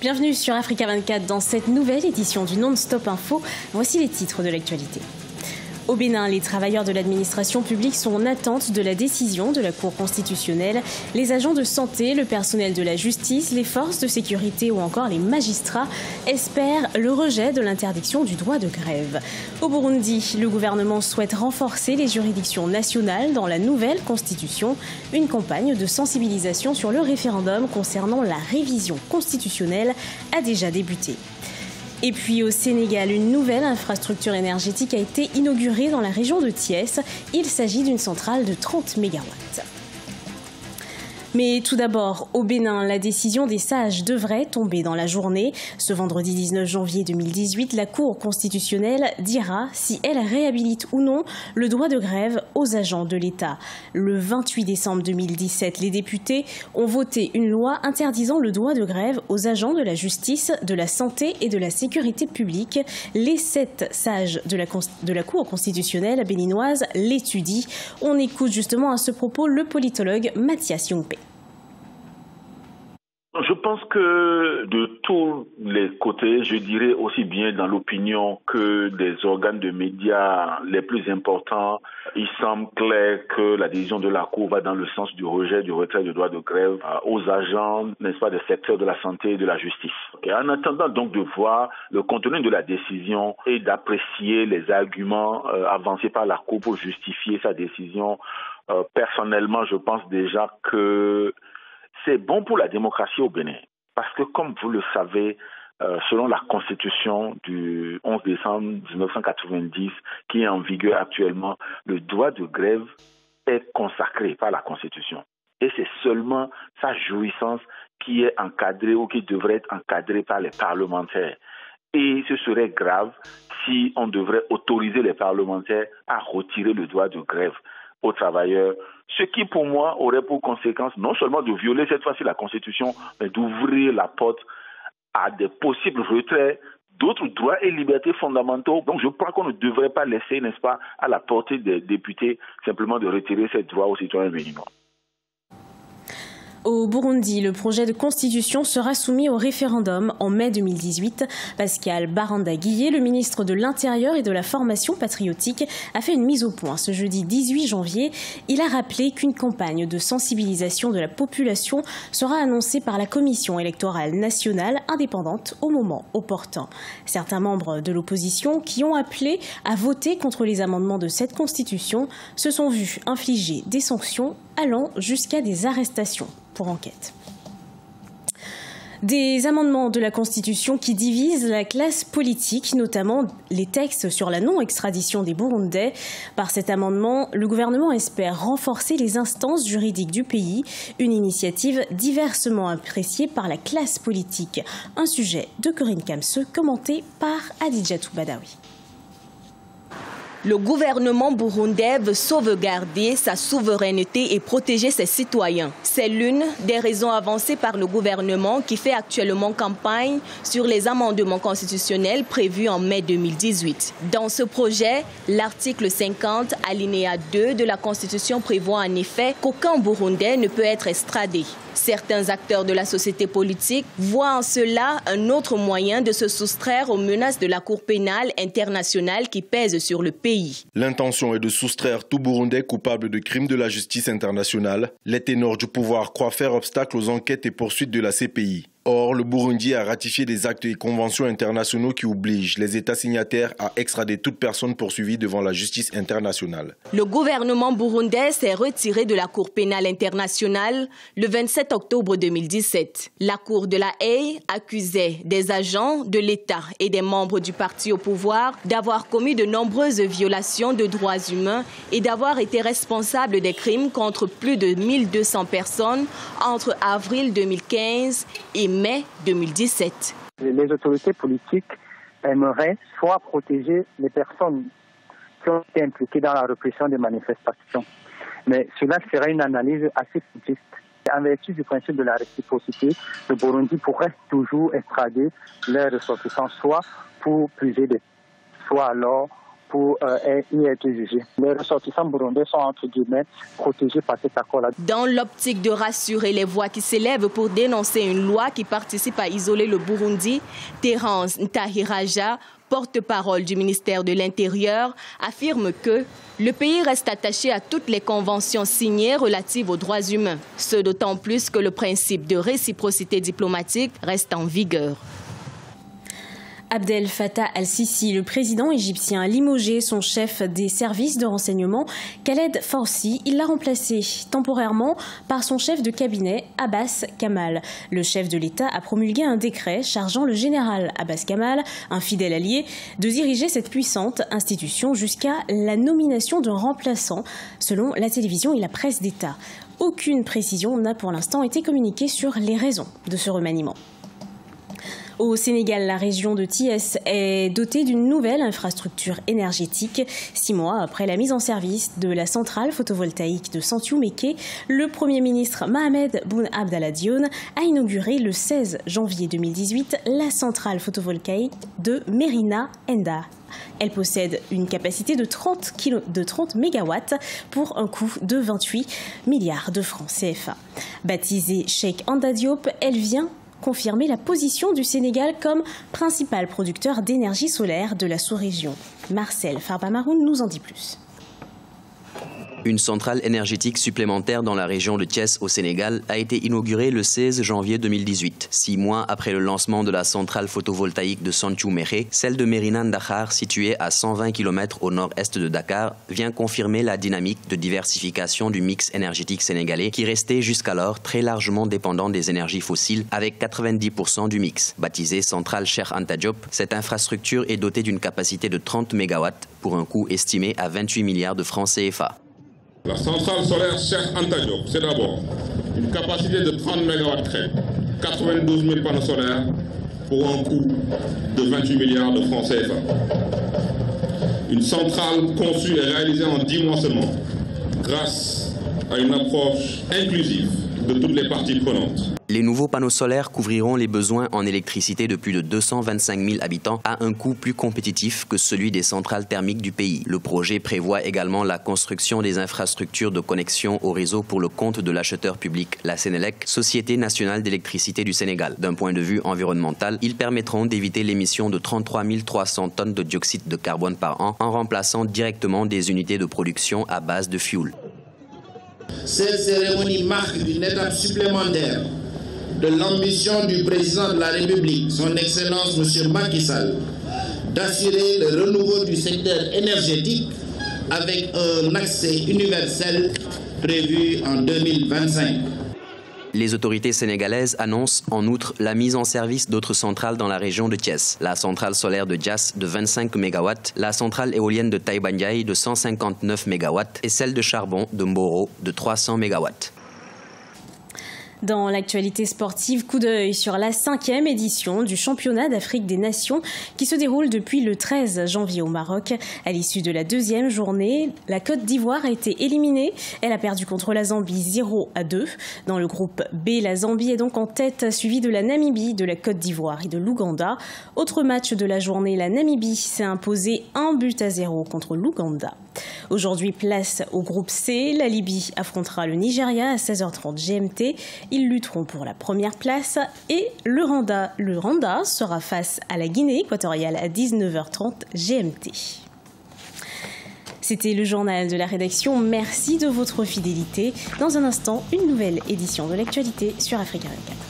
Bienvenue sur Africa 24 dans cette nouvelle édition du Non-Stop Info. Voici les titres de l'actualité. Au Bénin, les travailleurs de l'administration publique sont en attente de la décision de la Cour constitutionnelle. Les agents de santé, le personnel de la justice, les forces de sécurité ou encore les magistrats espèrent le rejet de l'interdiction du droit de grève. Au Burundi, le gouvernement souhaite renforcer les juridictions nationales dans la nouvelle constitution. Une campagne de sensibilisation sur le référendum concernant la révision constitutionnelle a déjà débuté. Et puis au Sénégal, une nouvelle infrastructure énergétique a été inaugurée dans la région de Thiès. Il s'agit d'une centrale de 30 MW. Mais tout d'abord, au Bénin, la décision des sages devrait tomber dans la journée. Ce vendredi 19 janvier 2018, la Cour constitutionnelle dira si elle réhabilite ou non le droit de grève aux agents de l'État. Le 28 décembre 2017, les députés ont voté une loi interdisant le droit de grève aux agents de la justice, de la santé et de la sécurité publique. Les 7 sages de la Cour constitutionnelle béninoise l'étudient. On écoute justement à ce propos le politologue Mathias Yongpe. Je pense que de tous les côtés, je dirais aussi bien dans l'opinion que des organes de médias les plus importants, il semble clair que la décision de la Cour va dans le sens du rejet, du retrait du droit de grève aux agents, n'est-ce pas, des secteurs de la santé et de la justice. Et en attendant donc de voir le contenu de la décision et d'apprécier les arguments avancés par la Cour pour justifier sa décision, personnellement, je pense déjà que c'est bon pour la démocratie au Bénin, parce que comme vous le savez, selon la Constitution du 11 décembre 1990, qui est en vigueur actuellement, le droit de grève est consacré par la Constitution. Et c'est seulement sa jouissance qui est encadrée ou qui devrait être encadrée par les parlementaires. Et ce serait grave si on devrait autoriser les parlementaires à retirer le droit de grève aux travailleurs, ce qui pour moi aurait pour conséquence non seulement de violer cette fois-ci la Constitution, mais d'ouvrir la porte à des possibles retraits d'autres droits et libertés fondamentaux. Donc je crois qu'on ne devrait pas laisser, n'est-ce pas, à la portée des députés simplement de retirer ces droits aux citoyens béninois. Au Burundi, le projet de constitution sera soumis au référendum en mai 2018. Pascal Barandagié, le ministre de l'Intérieur et de la Formation patriotique, a fait une mise au point ce jeudi 18 janvier. Il a rappelé qu'une campagne de sensibilisation de la population sera annoncée par la Commission électorale nationale indépendante au moment opportun. Certains membres de l'opposition qui ont appelé à voter contre les amendements de cette constitution se sont vus infliger des sanctions allant jusqu'à des arrestations pour enquête. Des amendements de la Constitution qui divisent la classe politique, notamment les textes sur la non-extradition des Burundais. Par cet amendement, le gouvernement espère renforcer les instances juridiques du pays, une initiative diversement appréciée par la classe politique. Un sujet de Corinne Kamse, commenté par Adidjatou Badawi. Le gouvernement burundais veut sauvegarder sa souveraineté et protéger ses citoyens. C'est l'une des raisons avancées par le gouvernement qui fait actuellement campagne sur les amendements constitutionnels prévus en mai 2018. Dans ce projet, l'article 50, alinéa 2 de la Constitution prévoit en effet qu'aucun Burundais ne peut être extradé. Certains acteurs de la société politique voient en cela un autre moyen de se soustraire aux menaces de la Cour pénale internationale qui pèse sur le pays. L'intention est de soustraire tout Burundais coupable de crimes de la justice internationale. Les ténors du pouvoir croient faire obstacle aux enquêtes et poursuites de la CPI. Or, le Burundi a ratifié des actes et conventions internationaux qui obligent les États signataires à extrader toute personne poursuivie devant la justice internationale. Le gouvernement burundais s'est retiré de la Cour pénale internationale le 27 octobre 2017. La Cour de la Haye accusait des agents de l'État et des membres du parti au pouvoir d'avoir commis de nombreuses violations de droits humains et d'avoir été responsables des crimes contre plus de 1200 personnes entre avril 2015 et mai 2017. Les autorités politiques aimeraient soit protéger les personnes qui ont été impliquées dans la répression des manifestations. Mais cela serait une analyse assez simpliste. En vertu du principe de la réciprocité, le Burundi pourrait toujours extrader leurs ressortissants, soit pour puiser des, soit alors pour y être jugés. Les ressortissants burundais sont entre guillemets protégés par cet accord-là. Dans l'optique de rassurer les voix qui s'élèvent pour dénoncer une loi qui participe à isoler le Burundi, Terence Ntahiraja, porte-parole du ministère de l'Intérieur, affirme que le pays reste attaché à toutes les conventions signées relatives aux droits humains. Ce d'autant plus que le principe de réciprocité diplomatique reste en vigueur. Abdel Fattah al-Sisi, le président égyptien, a limogé son chef des services de renseignement, Khaled Forsi. Il l'a remplacé temporairement par son chef de cabinet, Abbas Kamal. Le chef de l'État a promulgué un décret chargeant le général Abbas Kamal, un fidèle allié, de diriger cette puissante institution jusqu'à la nomination d'un remplaçant, selon la télévision et la presse d'État. Aucune précision n'a pour l'instant été communiquée sur les raisons de ce remaniement. Au Sénégal, la région de Thiès est dotée d'une nouvelle infrastructure énergétique. 6 mois après la mise en service de la centrale photovoltaïque de Santhiou-Méké, le Premier ministre Mohamed Boun Abdallah Dionne a inauguré le 16 janvier 2018 la centrale photovoltaïque de Merina Enda. Elle possède une capacité de 30 MW pour un coût de 28 milliards de francs CFA. Baptisée Cheikh Anta Diop, elle vient confirmer la position du Sénégal comme principal producteur d'énergie solaire de la sous-région. Marcel Farbamaroun nous en dit plus. Une centrale énergétique supplémentaire dans la région de Thiès au Sénégal a été inaugurée le 16 janvier 2018. 6 mois après le lancement de la centrale photovoltaïque de Santhiou-Méké, celle de Mérina Dakhar, située à 120 km au nord-est de Dakar, vient confirmer la dynamique de diversification du mix énergétique sénégalais qui restait jusqu'alors très largement dépendant des énergies fossiles avec 90% du mix. Baptisée centrale Cheikh Anta Diop, cette infrastructure est dotée d'une capacité de 30 MW pour un coût estimé à 28 milliards de francs CFA. La centrale solaire Cheikh Anta Diop, c'est d'abord une capacité de 30 MW crête, 92 000 panneaux solaires pour un coût de 28 milliards de francs CFA. Une centrale conçue et réalisée en 10 mois seulement, grâce à une approche inclusive de toutes les parties prenantes. Les nouveaux panneaux solaires couvriront les besoins en électricité de plus de 225 000 habitants à un coût plus compétitif que celui des centrales thermiques du pays. Le projet prévoit également la construction des infrastructures de connexion au réseau pour le compte de l'acheteur public, la Sénélec, Société nationale d'électricité du Sénégal. D'un point de vue environnemental, ils permettront d'éviter l'émission de 33 300 tonnes de dioxyde de carbone par an en remplaçant directement des unités de production à base de fioul. Cette cérémonie marque une étape supplémentaire de l'ambition du président de la République, son Excellence M. Macky Sall, d'assurer le renouveau du secteur énergétique avec un accès universel prévu en 2025. Les autorités sénégalaises annoncent en outre la mise en service d'autres centrales dans la région de Thiès. La centrale solaire de Diass de 25 MW, la centrale éolienne de Taïba Ndiaye de 159 MW et celle de charbon de Mboro de 300 MW. Dans l'actualité sportive, coup d'œil sur la 5e édition du championnat d'Afrique des Nations qui se déroule depuis le 13 janvier au Maroc. À l'issue de la 2e journée, la Côte d'Ivoire a été éliminée. Elle a perdu contre la Zambie 0-2. Dans le groupe B, la Zambie est donc en tête, suivie de la Namibie, de la Côte d'Ivoire et de l'Ouganda. Autre match de la journée, la Namibie s'est imposée 1-0 contre l'Ouganda. Aujourd'hui, place au groupe C. La Libye affrontera le Nigeria à 16h30 GMT. Ils lutteront pour la première place et le Rwanda sera face à la Guinée équatoriale à 19h30 GMT. C'était le journal de la rédaction. Merci de votre fidélité. Dans un instant, une nouvelle édition de l'actualité sur Africa 24.